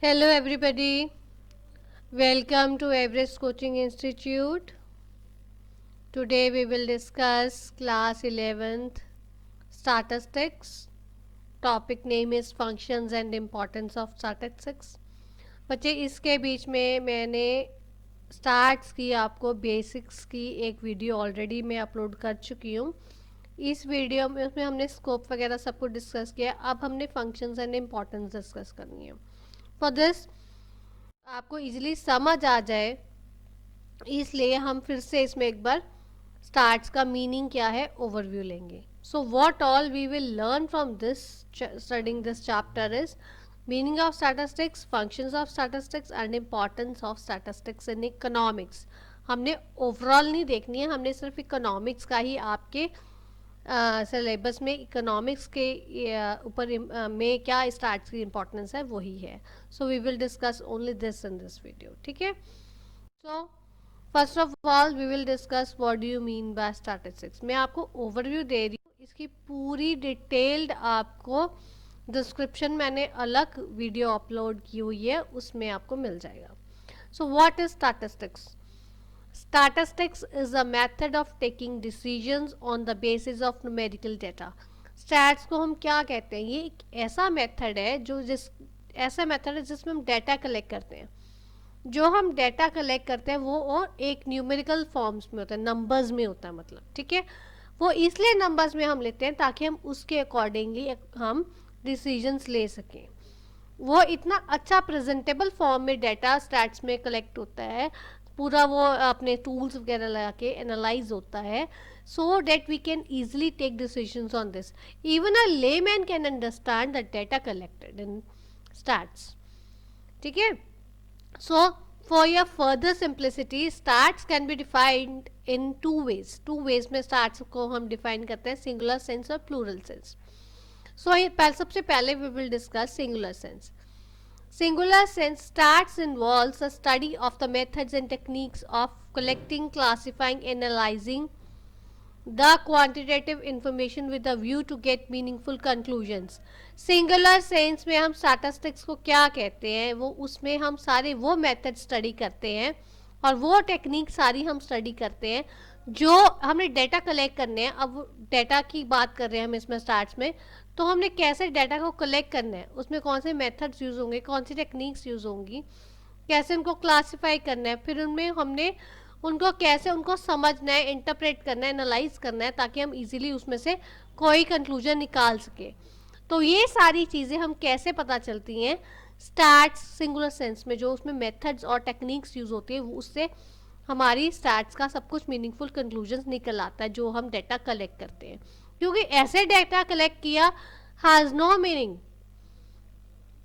Hello everybody, welcome to Everest Coaching Institute. Today we will discuss class 11th statistics. Topic name is functions and importance of statistics. बच्चे इसके बीच में मैंने starts की आपको basics की एक वीडियो ऑलरेडी मैं अपलोड कर चुकी हूँ. इस वीडियो में उसमें हमने स्कोप वगैरह सब कुछ डिस्कस किया. अब हमने फंक्शंस एंड इम्पॉर्टेंस डिस्कस करनी है. फॉर दिस आपको इजीली समझ आ जाए इसलिए हम फिर से इसमें एक बार स्टार्ट्स का मीनिंग क्या है ओवरव्यू लेंगे. So what all we will learn from this studying this chapter is meaning of statistics, functions of statistics and importance of statistics in economics. हमने ओवरऑल नहीं देखनी है, हमने सिर्फ इकोनॉमिक्स का ही आपके सिलेबस में इकोनॉमिक्स के ऊपर में क्या स्टार्ट्स की इम्पोर्टेंस है वही है. So we will discuss only this in this video. ठीक है. So first of all we will discuss what do you mean by statistics. मैं आपको ओवरव्यू दे रही हूँ, इसकी पूरी डिटेल्ड आपको डिस्क्रिप्शन मैंने अलग वीडियो अपलोड की हुई है, उसमें आपको मिल जाएगा. So what is statistics? Statistics is a method of taking decisions on the basis of numerical data. Stats को हम क्या कहते हैं? ये एक ऐसा मेथड है ऐसा मेथड है जिसमें हम डेटा कलेक्ट करते हैं. जो हम डेटा कलेक्ट करते हैं वो और एक न्यूमेरिकल फॉर्म्स में होता है, नंबर्स में होता है. मतलब ठीक है, वो इसलिए नंबर्स में हम लेते हैं ताकि हम उसके अकॉर्डिंगली हम डिसीजंस ले सकें. वो इतना अच्छा प्रेजेंटेबल फॉर्म में डेटा स्टैट्स में कलेक्ट होता है, पूरा वो अपने टूल्स वगैरह लगा के एनालाइज होता है, so that we can easily take decisions on this. Even a layman can understand the data collected in stats. ठीक है. So for your further simplicity stats can be defined in two ways में stats को हम define करते हैं, singular sense और plural sense. So सबसे पहले we will discuss singular sense. Singular sense stats involves a study of the methods and techniques of collecting, classifying, analyzing the quantitative information with a view to get meaningful conclusions. Singular sense में हम statistics को क्या कहते हैं, वो उसमें हम सारे वो methods study करते हैं और वो टेक्निक सारी हम स्टडी करते हैं जो हमने डेटा कलेक्ट करने हैं. अब डेटा की बात कर रहे हैं हम इसमें स्टार्ट्स में, तो हमने कैसे डाटा को कलेक्ट करना है, उसमें कौन से मेथड्स यूज़ होंगे, कौन सी टेक्निक्स यूज़ होंगी, कैसे उनको क्लासिफाई करना है, फिर उनमें हमने उनको कैसे उनको समझना है, इंटरप्रेट करना है, एनालाइज करना है ताकि हम इजीली उसमें से कोई कंक्लूजन निकाल सके. तो ये सारी चीज़ें हम कैसे पता चलती हैं स्टैट्स सिंगुलर सेंस में, जो उसमें मेथड्स और टेक्निक्स यूज़ होती है उससे हमारी स्टैट्स का सब कुछ मीनिंगफुल कंक्लूजन्स निकल आता है जो हम डेटा कलेक्ट करते हैं. क्योंकि ऐसे डेटा कलेक्ट किया हैज़ नो मीनिंग.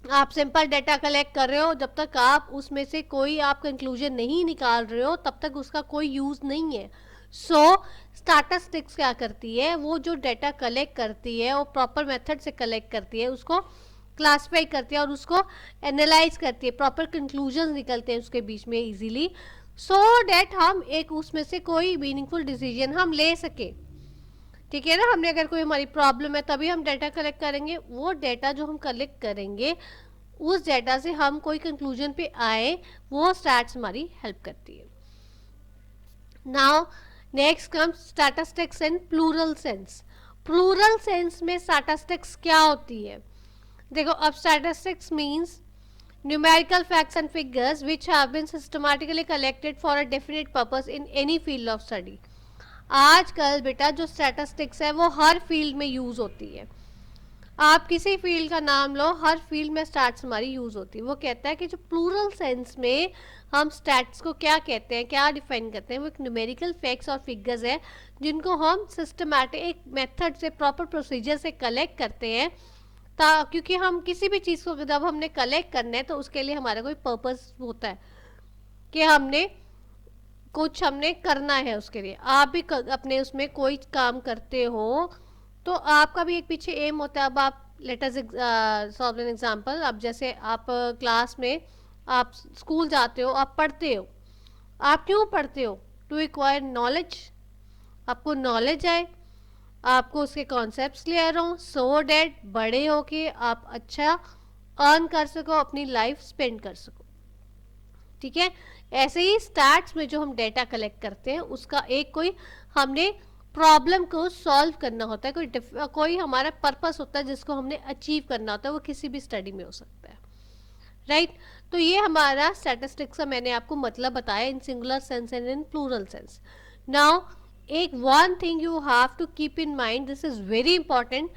आप सिंपल डेटा कलेक्ट कर रहे हो, जब तक आप उसमें से कोई आप कंक्लूजन नहीं निकाल रहे हो तब तक उसका कोई यूज़ नहीं है. सो स्टैटिस्टिक्स क्या करती है, वो जो डेटा कलेक्ट करती है वो प्रॉपर मेथड से कलेक्ट करती है, उसको क्लासीफाई करती है और उसको एनालाइज करती है, प्रॉपर कंक्लूजन निकलते हैं उसके बीच में इजीली, सो डैट हम एक उसमें से कोई मीनिंगफुल डिसीजन हम ले सके. ठीक है ना. हमने अगर कोई हमारी प्रॉब्लम है तभी हम डाटा कलेक्ट करेंगे, वो डाटा जो हम कलेक्ट करेंगे उस डाटा से हम कोई कंक्लूजन पे आए, वो स्टैट्स हमारी हेल्प करती है. Now next comes statistics in plural sense. Plural sense में स्टैटिस्टिक्स क्या होती है? देखो, अब statistics means numerical facts and figures which have been systematically collected for a definite purpose in any field of study. आजकल बेटा जो स्टैटिस्टिक्स है वो हर फील्ड में यूज़ होती है. आप किसी फील्ड का नाम लो, हर फील्ड में स्टैट्स हमारी यूज़ होती है. वो कहता है कि जो प्लूरल सेंस में हम स्टैट्स को क्या कहते हैं, क्या डिफाइन करते हैं, वो एक न्यूमेरिकल फैक्ट्स और फिगर्स है जिनको हम सिस्टमैटिक एक मेथड से, प्रॉपर प्रोसीजर से कलेक्ट करते हैं. क्योंकि हम किसी भी चीज़ को जब हमने कलेक्ट करना है तो उसके लिए हमारा कोई पर्पस होता है कि हमने करना है उसके लिए. आप भी अपने उसमें कोई काम करते हो तो आपका भी एक पीछे एम होता है. अब आप let us solve an example. अब जैसे आप क्लास में आप स्कूल जाते हो, आप पढ़ते हो. आप क्यों पढ़ते हो? To acquire knowledge. आपको नॉलेज आए, आपको उसके कॉन्सेप्ट्स क्लियर हों, सो डैट बड़े हो के आप अच्छा अर्न कर सको, अपनी लाइफ स्पेंड कर सको। ठीक है, ऐसे ही स्टैट्स में जो हम डेटा कलेक्ट करते हैं उसका एक कोई हमने प्रॉब्लम को सॉल्व करना होता है, कोई हमारा पर्पस होता है जिसको हमने अचीव करना होता है, वो किसी भी स्टडी में हो सकता है, राइट। तो ये हमारा स्टैटिस्टिक्स का मैंने आपको मतलब बताया in singular sense and in plural sense. Now एक one thing you have to keep in mind, this is very important,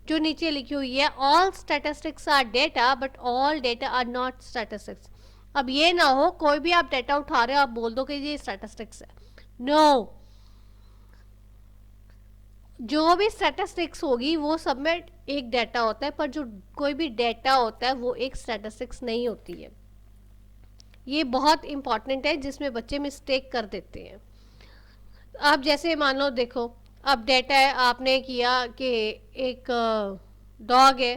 जो नीचे लिखी हुई है, all statistics are data but all data are not statistics. अब ये ना हो कोई भी आप डेटा उठा रहे हो आप बोल दो कि ये स्टैटिस्टिक्स है, नो no. जो भी स्टैटिस्टिक्स होगी वो सब में एक डेटा होता है, पर जो कोई भी डेटा होता है वो एक स्टैटिस्टिक्स नहीं होती है। ये बहुत इंपॉर्टेंट है जिसमें बच्चे मिस्टेक कर देते हैं। अब जैसे मान लो देखो, अब डेटा है, आपने किया कि एक डॉग है,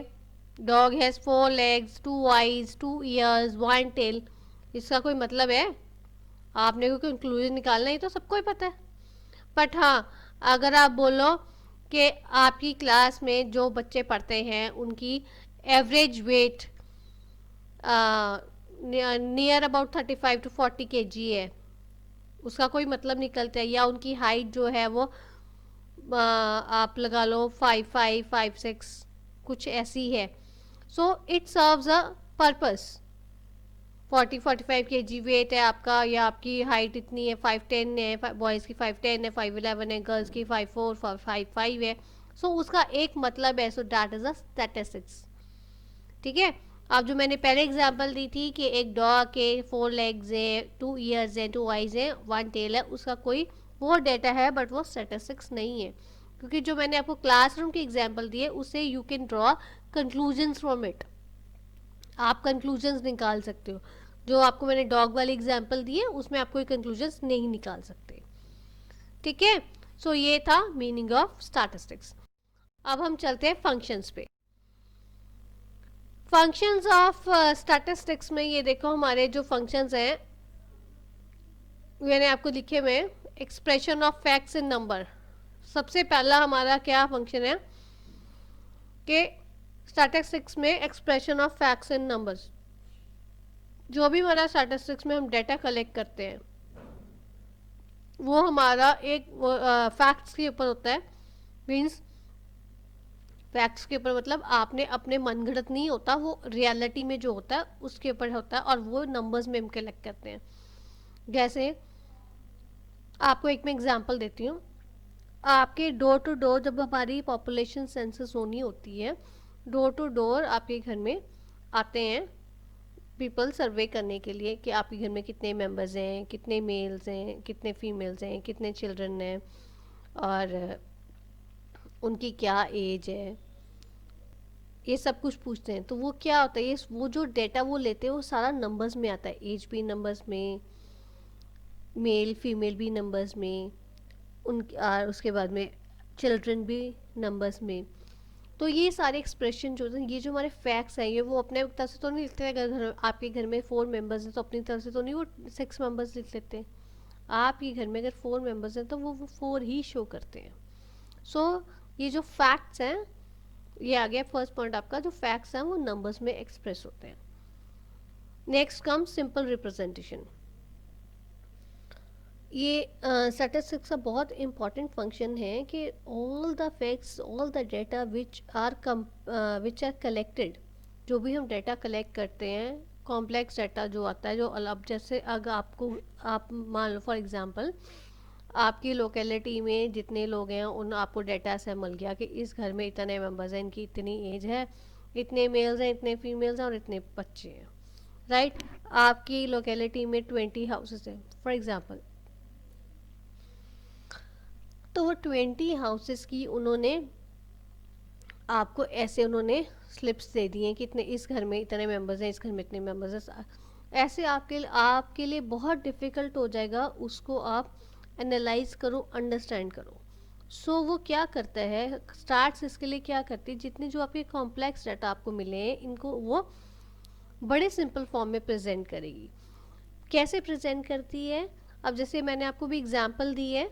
dog has 4 legs, 2 eyes, 2 ears, 1 tail। इसका कोई मतलब है? आपने कोई कंक्लूजन निकालना ही तो सबको ही पता है। बट हाँ, अगर आप बोलो कि आपकी क्लास में जो बच्चे पढ़ते हैं उनकी average weight near about 35 to 40 kg है, उसका कोई मतलब निकलता है, या उनकी हाइट जो है वो आप लगा लो 5'5", 5'6", कुछ ऐसी है, so it serves a purpose. 40-45 kg weight है आपका, या आपकी हाइट इतनी है 5'10" है, बॉयज़ की 5'10" है, 5'11" है, गर्ल्स की 5'4", 5'5" है, सो उसका एक मतलब है, so that is a statistics. ठीक है, अब जो मैंने पहले एग्जांपल दी थी कि एक डॉग के 4 legs है, 2 ears है, 2 eyes है, 1 tail है, उसका कोई वो डेटा है बट वो स्टैटिस्टिक्स नहीं है, क्योंकि जो मैंने आपको क्लासरूम की एग्जांपल दी है उससे you can draw conclusions from it, आप कंक्लूजन्स निकाल सकते हो। जो आपको मैंने डॉग वाली एग्जांपल दी है उसमें आप कोई कंक्लूजन्स नहीं निकाल सकते। ठीक है, सो ये था मीनिंग ऑफ स्टैटिस्टिक्स। अब हम चलते हैं फंक्शंस पे। फंक्शंस ऑफ स्टैटिस्टिक्स में ये देखो, हमारे जो फंक्शंस हैं मैंने आपको लिखे हुए, expression of facts in number. सबसे पहला हमारा क्या फंक्शन है कि स्टैटिस्टिक्स में expression of facts in numbers. जो भी हमारा स्टैटिस्टिक्स में हम डेटा कलेक्ट करते हैं वो हमारा एक फैक्ट्स के ऊपर होता है, मीन्स फैक्ट्स के ऊपर मतलब आपने अपने मनगढ़ंत नहीं होता, वो रियलिटी में जो होता है उसके ऊपर होता है, और वो नंबर्स में हम कलेक्ट करते हैं। जैसे आपको एक मैं एग्जांपल देती हूँ, आपके डोर टू डोर जब हमारी पॉपुलेशन सेंसस होनी होती है, डोर टू डोर आपके घर में आते हैं पीपल सर्वे करने के लिए कि आपके घर में कितने मेंबर्स हैं, कितने मेल्स हैं, कितने फीमेल्स हैं, कितने चिल्ड्रन हैं, और उनकी क्या एज है, ये सब कुछ पूछते हैं। तो वो क्या होता है, ये वो जो डेटा वो लेते हैं वो सारा नंबर्स में आता है, एज भी नंबर्स में, मेल फीमेल भी नंबर्स में, उन उसके बाद में चिल्ड्रन भी नंबर्स में। तो ये सारे एक्सप्रेशन जो हैं, ये जो हमारे फैक्ट्स हैं, ये वो अपने तरफ से तो नहीं लिखते हैं। अगर घर आपके घर में 4 मेंबर्स हैं तो अपनी तरफ से तो नहीं वो 6 मेंबर्स लिख लेते हैं। आपके घर में अगर 4 मेंबर्स हैं तो वो 4 ही शो करते हैं। सो ये जो फैक्ट्स हैं, ये आ गया फर्स्ट पॉइंट आपका, जो फैक्ट्स हैं वो नंबर्स में एक्सप्रेस होते हैं। Next come simple representation. ये स्टैटिस्टिक्स का बहुत इंपॉर्टेंट फंक्शन है कि all the facts, all the data which are collected, जो भी हम डेटा कलेक्ट करते हैं, कॉम्प्लेक्स डेटा जो आता है, जो अब जैसे अगर आपको आप मान लो फॉर एग्जांपल आपकी लोकेलिटी में जितने लोग हैं उन आपको डेटा ऐसा मिल गया कि इस घर में इतने मेंबर्स हैं, इनकी इतनी एज है, इतने मेल्स हैं, इतने फीमेल्स हैं और इतने बच्चे हैं, राइट। आपकी लोकेलिटी में 20 हाउसेस हैं फॉर एग्जांपल, तो वो 20 हाउसेस की उन्होंने आपको ऐसे उन्होंने स्लिप्स दे दिए कि इतने इस घर में इतने मेंबर्स हैं, इस घर में इतने मेंबर्स हैं। ऐसे आपके लिए बहुत डिफ़िकल्ट हो जाएगा उसको आप एनालाइज करो, अंडरस्टैंड करो। सो वो क्या करता है, स्टार्ट्स इसके लिए क्या करती है, जितने जो आपके कॉम्प्लेक्स डाटा आपको मिले हैं इनको वो बड़े सिंपल फॉर्म में प्रेजेंट करेगी। कैसे प्रेजेंट करती है, अब जैसे मैंने आपको भी एग्जांपल दी है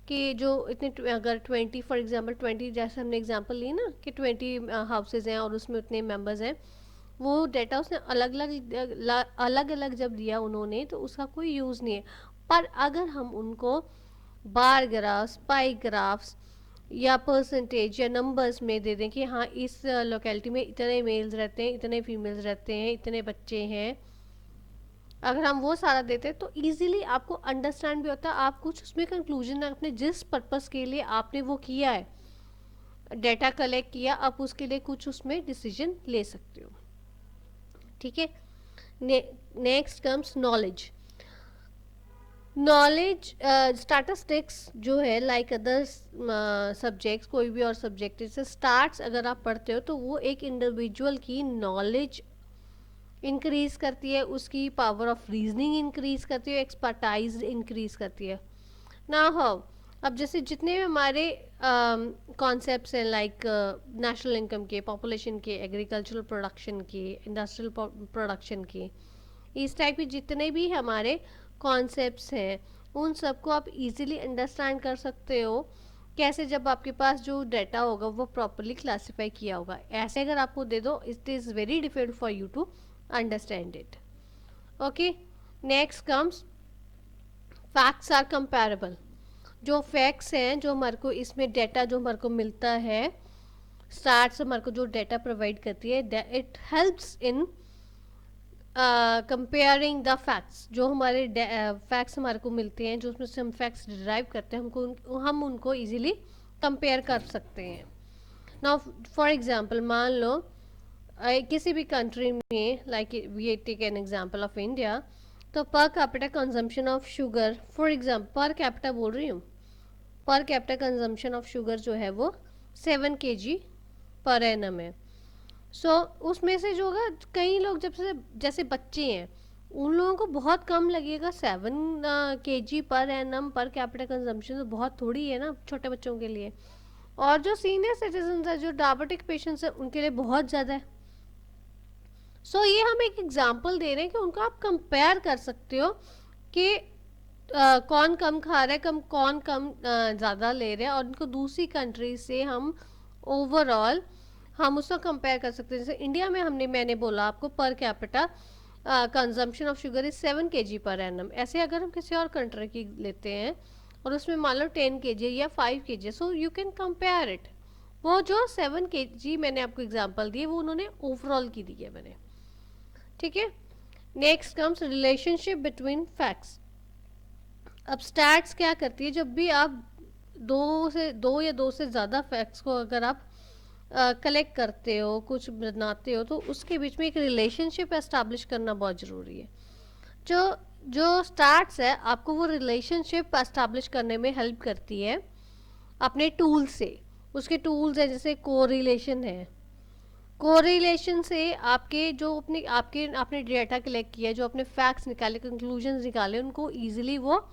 कि जो इतने अगर 20 फॉर एग्जांपल 20 जैसे हमने एग्जांपल ली ना कि 20 हाउसेज हैं और उसमें उतने मेंबर्स हैं, वो डेटा उसने अलग अलग जब दिया उन्होंने तो उसका कोई यूज़ नहीं है। पर अगर हम उनको बार ग्राफ्स, पाई ग्राफ्स या परसेंटेज या नंबर्स में दे दें कि हाँ इस लोकेलिटी में इतने मेल्स रहते हैं, इतने फीमेल्स रहते हैं, इतने बच्चे हैं, अगर हम वो सारा देते हैं तो इजीली आपको अंडरस्टैंड भी होता है। आप कुछ उसमें कंक्लूजन अपने जिस पर्पस के लिए आपने वो किया है, डेटा कलेक्ट किया, आप उसके लिए कुछ उसमें डिसीजन ले सकते हो। ठीक है, next comes knowledge. Knowledge statistics जो है लाइक अदर सब्जेक्ट्स, कोई भी और सब्जेक्ट जैसे स्टार्ट्स अगर आप पढ़ते हो तो वो एक इंडिविजुअल की नॉलेज इंक्रीज करती है, उसकी पावर ऑफ रीजनिंग इंक्रीज करती है, एक्सपर्टाइज इंक्रीज करती है ना। हाउ, अब जैसे जितने भी हमारे कॉन्सेप्ट्स हैं लाइक नेशनल इनकम के, पॉपुलेशन के, एग्रीकल्चरल प्रोडक्शन के, इंडस्ट्रियल प्रोडक्शन के, इस टाइप के जितने भी हमारे कॉन्सेप्ट्स हैं उन सबको आप इजीली अंडरस्टैंड कर सकते हो कैसे, जब आपके पास जो डाटा होगा वो प्रॉपरली क्लासिफाई किया होगा। ऐसे अगर आपको दे दो, it is very difficult for you to understand it. Okay, next comes facts are comparable. जो फैक्ट्स हैं, जो हमारे को इसमें डाटा जो हमारे को मिलता है, स्टार्ट से हमारे को जो डाटा प्रोवाइड करती है, it helps in comparing the facts. जो हमारे फैक्ट्स हमारे को मिलते हैं, जो उसमें से हम फैक्ट्स डिराइव करते हैं, हम उनको इजीली कंपेयर कर सकते हैं। नाउ फॉर एग्जांपल, मान लो किसी भी कंट्री में, like we take an example of India, तो per capita consumption of sugar, for example per capita बोल रही हूँ, पर कैपिटा कंजम्पशन ऑफ शुगर जो है वो 7 kg पर एनम है। उसमें से जो होगा, कई लोग जब से जैसे बच्चे हैं उन लोगों को बहुत कम लगेगा 7 kg पर एनम पर कैपिटा कंजम्पशन, तो बहुत थोड़ी है ना छोटे बच्चों के लिए। और जो सीनियर सिटीजन है, जो डायबिटिक पेशेंट्स है, उनके लिए बहुत ज़्यादा है। ये हम एक एग्जांपल दे रहे हैं कि उनको आप कंपेयर कर सकते हो कि कौन कम खा रहा है, कौन कम ज़्यादा ले रहा है, और उनको दूसरी कंट्री से हम ओवरऑल हम उसको कंपेयर कर सकते हैं। जैसे इंडिया में मैंने बोला आपको पर capita consumption of sugar is 7 kg per annum. ऐसे अगर हम किसी और कंट्री की लेते हैं और उसमें मान लो 10 kg या 5 kg, so you can compare it. वो जो 7 kg मैंने आपको एग्जांपल दिए वो उन्होंने ओवरऑल की दी है मैंने। ठीक है, next comes relationship between facts. अब स्टैट्स क्या करती है, जब भी आप दो या दो से ज़्यादा फैक्ट्स को अगर आप कलेक्ट करते हो, कुछ बनाते हो, तो उसके बीच में एक रिलेशनशिप एस्टैब्लिश करना बहुत ज़रूरी है। जो स्टैट्स है आपको वो रिलेशनशिप एस्टैब्लिश करने में हेल्प करती है अपने टूल से। उसके टूल्स हैं जैसे कोरिलेशन है। कोरिलेशन से आपके जो आपने डेटा कलेक्ट किया, जो अपने फैक्ट्स निकाले, कंक्लूजन्स निकाले, उनको ईजिली वो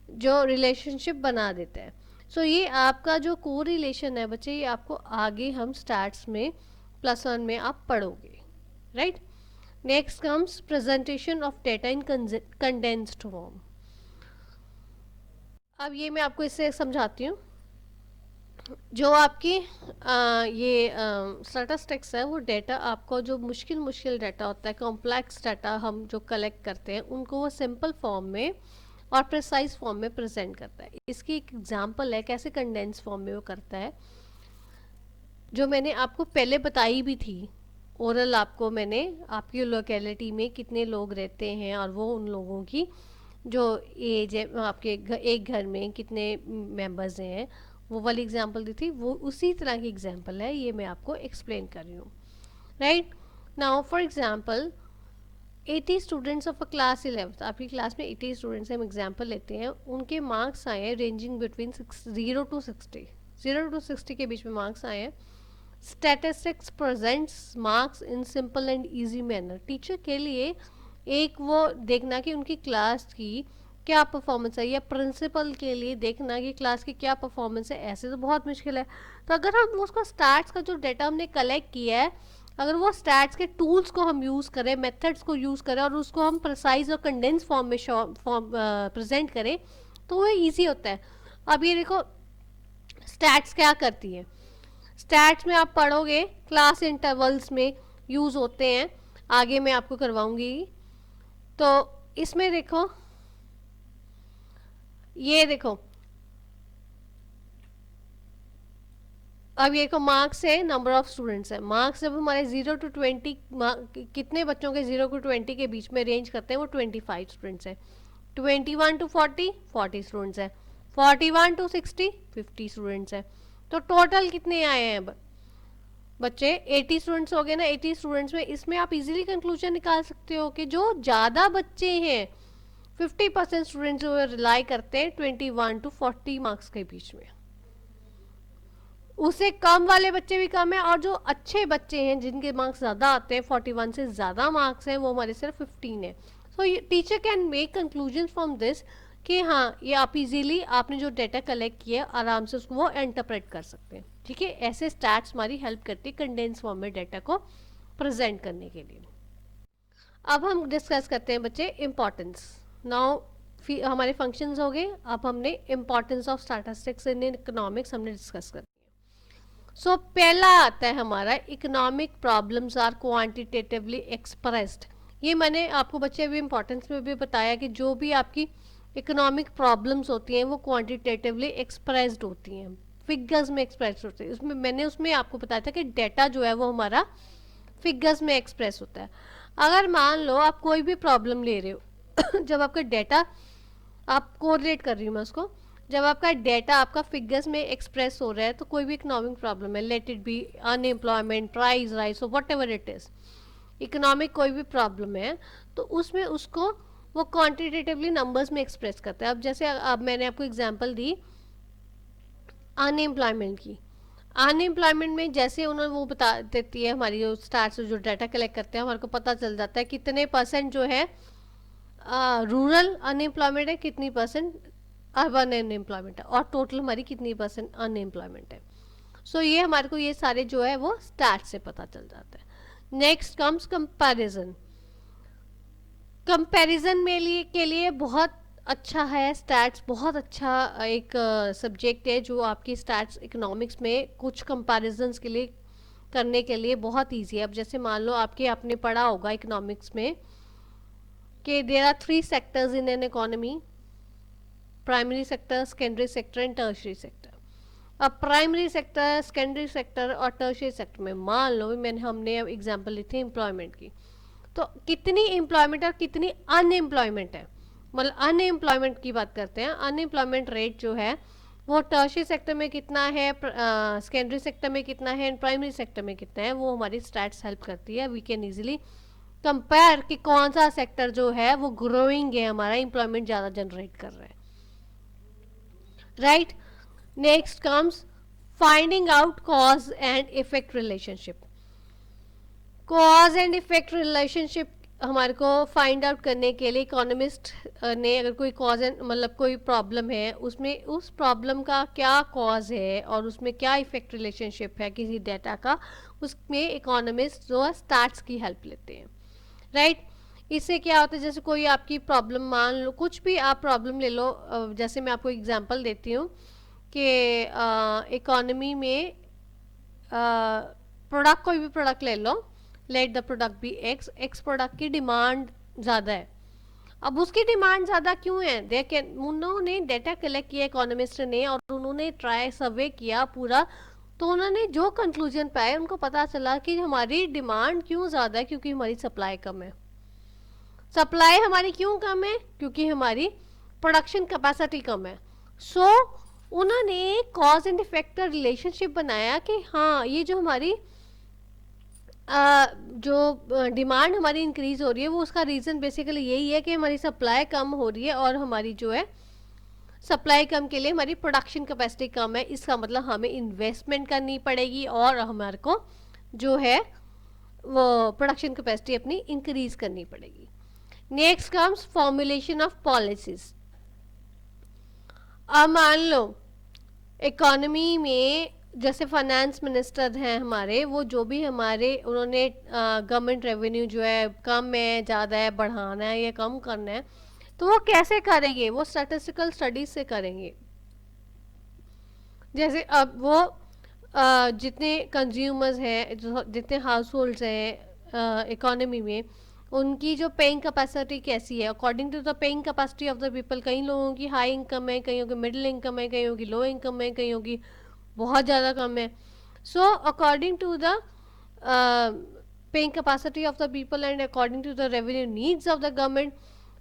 जो रिलेशनशिप बना देता है। ये आपका जो कोरिलेशन है बच्चे, ये आपको आगे हम स्टैट्स में +1 में आप पढ़ोगे, right. Next comes presentation of data in condensed form. अब ये मैं आपको इससे समझाती हूँ। जो आपकी ये स्टैटिस्टिक्स है, वो डेटा आपको जो मुश्किल डाटा होता है, कॉम्प्लेक्स डाटा हम जो कलेक्ट करते हैं, उनको वो सिंपल फॉर्म में और प्रिसाइज फॉर्म में प्रेजेंट करता है। इसकी एक एग्जांपल है कैसे कंडेंस फॉर्म में वो करता है, जो मैंने आपको पहले बताई भी थी। ओरल आपको मैंने आपकी लोकेलिटी में कितने लोग रहते हैं और वो उन लोगों की जो एज है, आपके एक घर में कितने मेंबर्स हैं, वो वाली एग्जांपल दी थी। वो उसी तरह की एग्जांपल है, ये मैं आपको एक्सप्लेन कर रही हूँ, right. Now for example 80 students of a class 11th, आपकी क्लास में 80 स्टूडेंट्स हम एग्जांपल लेते हैं, उनके मार्क्स आए हैं रेंजिंग बिटवीन 0 to 60, 0 to 60 के बीच में मार्क्स आए हैं। Statistics presents marks in simple and easy manner. Teacher के लिए एक वो देखना कि उनकी क्लास की क्या परफॉर्मेंस है, या प्रिंसिपल के लिए देखना कि क्लास की क्या परफॉर्मेंस है, ऐसे तो बहुत मुश्किल है। तो अगर हम उसको स्टैट्स का जो डाटा हमने कलेक्ट किया है, अगर वो स्टैट्स के टूल्स को हम यूज़ करें, मेथड्स को यूज़ करें, और उसको हम प्रिसाइज और कंडेंस फॉर्म में प्रेजेंट करें, तो वो ईजी होता है। अब ये देखो स्टैट्स क्या करती है। स्टैट्स में आप पढ़ोगे क्लास इंटरवल्स में यूज़ होते हैं, आगे मैं आपको करवाऊंगी। तो इसमें देखो, ये देखो, अब ये को मार्क्स है, नंबर ऑफ स्टूडेंट्स है। मार्क्स जब हमारे 0 to 20, कितने बच्चों के 0 to 20 के बीच में रेंज करते हैं, वो 25 स्टूडेंट्स हैं। 21 to 40, 40 स्टूडेंट्स हैं। 41 to 60, 50 स्टूडेंट्स हैं। तो टोटल कितने आए हैं बच्चे? 80 स्टूडेंट्स हो गए ना। 80 स्टूडेंट्स में इसमें आप इजीली कंक्लूजन निकाल सकते हो कि जो ज़्यादा बच्चे हैं, 50% स्टूडेंट्स जो रिलाई करते हैं 21 to 40 मार्क्स के बीच में, उससे कम वाले बच्चे भी कम है, और जो अच्छे बच्चे हैं जिनके मार्क्स ज़्यादा आते हैं, 41 से ज़्यादा मार्क्स हैं, वो हमारे सिर्फ 15 है। सो teacher can make conclusion from this कि हाँ, ये आप इजीली आपने जो डाटा कलेक्ट किया आराम से उसको वो इंटरप्रेट कर सकते हैं। ठीक है, ऐसे स्टैट्स हमारी हेल्प करती है कंडेंस फॉर्म में डाटा को प्रेजेंट करने के लिए। अब हम डिस्कस करते हैं बच्चे इम्पॉर्टेंस। नाउ हमारे फंक्शंस हो गए, अब हमने importance of statistics in economics हमने डिस्कस कर। सो पहला आता है हमारा, economic problems are quantitatively expressed. ये मैंने आपको बच्चे अभी इम्पोर्टेंस में भी बताया कि जो भी आपकी इकोनॉमिक प्रॉब्लम्स होती हैं वो क्वांटिटेटिवली एक्सप्रेस्ड होती हैं, फिगर्स में एक्सप्रेस होती है। उसमें आपको बताया था कि डेटा जो है वो हमारा फिगर्स में एक्सप्रेस होता है। अगर मान लो आप कोई भी प्रॉब्लम ले रहे हो जब आपका डेटा, आप कोरिलेट कर रही हूँ मैं उसको, जब आपका डेटा आपका फिगर्स में एक्सप्रेस हो रहा है, तो कोई भी इकोनॉमिक प्रॉब्लम है, let it be unemployment, price rise, so what ever it is, economic कोई भी प्रॉब्लम है, तो उसमें उसको वो क्वांटिटेटिवली नंबर्स में एक्सप्रेस करता है। अब जैसे अब मैंने आपको एग्जांपल दी अनएम्प्लॉयमेंट की। अनएम्प्लॉयमेंट में जैसे उन्होंने वो बता देती है, हमारी जो स्टार्स जो डाटा कलेक्ट करते हैं, हमारे को पता चल जाता है कितने परसेंट जो है रूरल अनएम्प्लॉयमेंट है, कितनी परसेंट अर्बन अनएम्प्लॉयमेंट है, और टोटल हमारी कितनी परसेंट अनएम्प्लॉयमेंट है। सो ये हमारे को ये सारे जो है वो स्टैट से पता चल जाता है। Next comes comparison. कंपैरिजन में के लिए बहुत अच्छा है स्टैट्स, बहुत अच्छा एक सब्जेक्ट है जो आपकी स्टैट्स इकोनॉमिक्स में कुछ कंपैरिजन्स के लिए करने के लिए बहुत ईजी है। अब जैसे मान लो आपने पढ़ा होगा इकोनॉमिक्स में कि there are 3 sectors in an economy, primary sector, secondary sector and tertiary sector. अब प्राइमरी सेक्टर, सेकेंडरी सेक्टर और टर्शियरी सेक्टर में मान लो हमने अब एग्जांपल ली थी एम्प्लॉयमेंट की, तो कितनी एम्प्लॉयमेंट और कितनी अनएम्प्लॉयमेंट है, मतलब अनएम्प्लॉयमेंट की बात करते हैं। अनएम्प्लॉयमेंट रेट जो है वो टर्शियरी सेक्टर में कितना है, सेकेंडरी सेक्टर में कितना है एंड प्राइमरी सेक्टर में कितना है, वो हमारी स्टैट्स हेल्प करती है। वी कैन इजीली कंपेयर कि कौन सा सेक्टर जो है वो ग्रोइंग है, हमारा एम्प्लॉयमेंट ज़्यादा जनरेट कर रहा है, right. Next comes finding out cause and effect relationship. Cause and effect relationship हमारे को फाइंड आउट करने के लिए इकोनॉमिस्ट ने, अगर कोई कॉज एंड मतलब कोई प्रॉब्लम है, उसमें उस प्रॉब्लम का क्या कॉज है और उसमें क्या इफेक्ट रिलेशनशिप है किसी डेटा का, उसमें इकोनॉमिस्ट जो है स्टैट्स की हेल्प लेते हैं, राइट। इससे क्या होता है, जैसे कोई आपकी प्रॉब्लम, मान लो कुछ भी आप प्रॉब्लम ले लो, जैसे मैं आपको एग्जांपल देती हूँ कि इकोनॉमी में प्रोडक्ट, कोई भी प्रोडक्ट ले लो, let the product be X. X product की डिमांड ज़्यादा है। अब उसकी डिमांड ज़्यादा क्यों है, उन्होंने डेटा कलेक्ट किया इकोनॉमिस्ट ने, और उन्होंने ट्राई सर्वे किया पूरा, तो उन्होंने जो कंक्लूजन पाए, उनको पता चला कि हमारी डिमांड क्यों ज़्यादा है, क्योंकि हमारी सप्लाई कम है। सप्लाई हमारी क्यों कम है, क्योंकि हमारी प्रोडक्शन कैपेसिटी कम है। सो उन्होंने कॉज एंड इफेक्ट का रिलेशनशिप बनाया कि हाँ, ये जो हमारी जो डिमांड हमारी इंक्रीज हो रही है, वो उसका रीज़न बेसिकली यही है कि हमारी सप्लाई कम हो रही है, और हमारी जो है सप्लाई कम के लिए हमारी प्रोडक्शन कैपेसिटी कम है। इसका मतलब हमें इन्वेस्टमेंट करनी पड़ेगी और हमारे को जो है वो प्रोडक्शन कैपेसिटी अपनी इंक्रीज करनी पड़ेगी। Next comes formulation of policies. अब मान लो इकोनॉमी में जैसे फाइनेंस मिनिस्टर हैं हमारे, वो जो भी हमारे उन्होंने गवर्नमेंट रेवेन्यू जो है कम है, ज़्यादा है, बढ़ाना है या कम करना है, तो वो कैसे करेंगे, वो स्टैटिस्टिकल स्टडीज से करेंगे। जैसे अब वो जितने कंज्यूमर्स हैं, जितने हाउस होल्ड्स हैं, इकोनॉमी में उनकी जो पेइंग कैपेसिटी कैसी है according to the paying capacity of the people. कई लोगों की हाई इनकम है, कईयों की मिडिल इनकम है, कईयों की लो इनकम है, कईयों की बहुत ज़्यादा कम है। So according to the paying capacity of the people and according to the revenue needs of the government,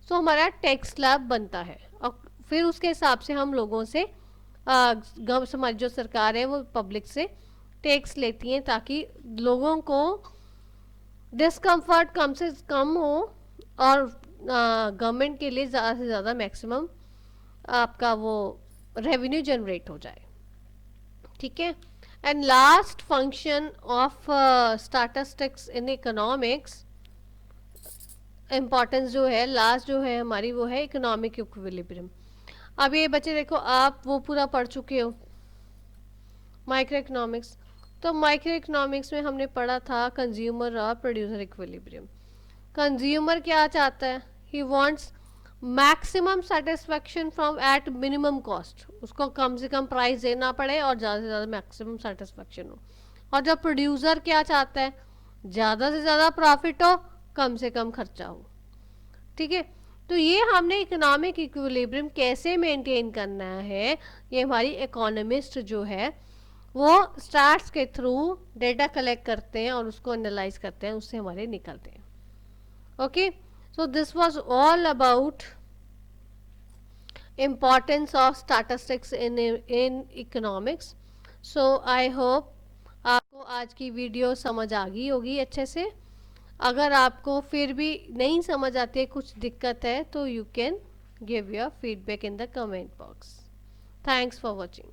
so हमारा टैक्स स्लैब बनता है और फिर उसके हिसाब से हम लोगों से हमारी जो सरकार है वो पब्लिक से टैक्स लेती हैं ताकि लोगों को डिस्कम्फर्ट कम से कम हो और गवर्नमेंट के लिए ज़्यादा से ज़्यादा मैक्सिमम आपका वो रेवेन्यू जनरेट हो जाए। ठीक है। And last function of statistics in economics, importance जो है लास्ट जो है हमारी वो है इकोनॉमिक इक्विलिब्रियम। अब ये बच्चे देखो आप वो पूरा पढ़ चुके हो माइक्रो इकोनॉमिक्स, तो माइक्रो इकोनॉमिक्स में हमने पढ़ा था कंज्यूमर और प्रोड्यूसर इक्विलिब्रियम। कंज्यूमर क्या चाहता है, he wants maximum satisfaction from at minimum cost, उसको कम से कम प्राइस देना पड़े और ज़्यादा से ज़्यादा मैक्सिमम सेटिस्फेक्शन हो। और जब प्रोड्यूसर क्या चाहता है, ज़्यादा से ज़्यादा प्रॉफिट हो, कम से कम खर्चा हो। ठीक है। तो ये हमने इकोनॉमिक इक्विलिब्रियम कैसे मेंटेन करना है, ये हमारी इकोनॉमिस्ट जो है वो स्टैट्स के थ्रू डेटा कलेक्ट करते हैं और उसको एनालाइज करते हैं, उससे हमारे निकलते हैं। Okay, so this was all about importance of statistics in economics. So I hope आपको आज की वीडियो समझ आ गई होगी अच्छे से। अगर आपको फिर भी नहीं समझ आती है, कुछ दिक्कत है, तो you can give your feedback in the comment box. Thanks for watching.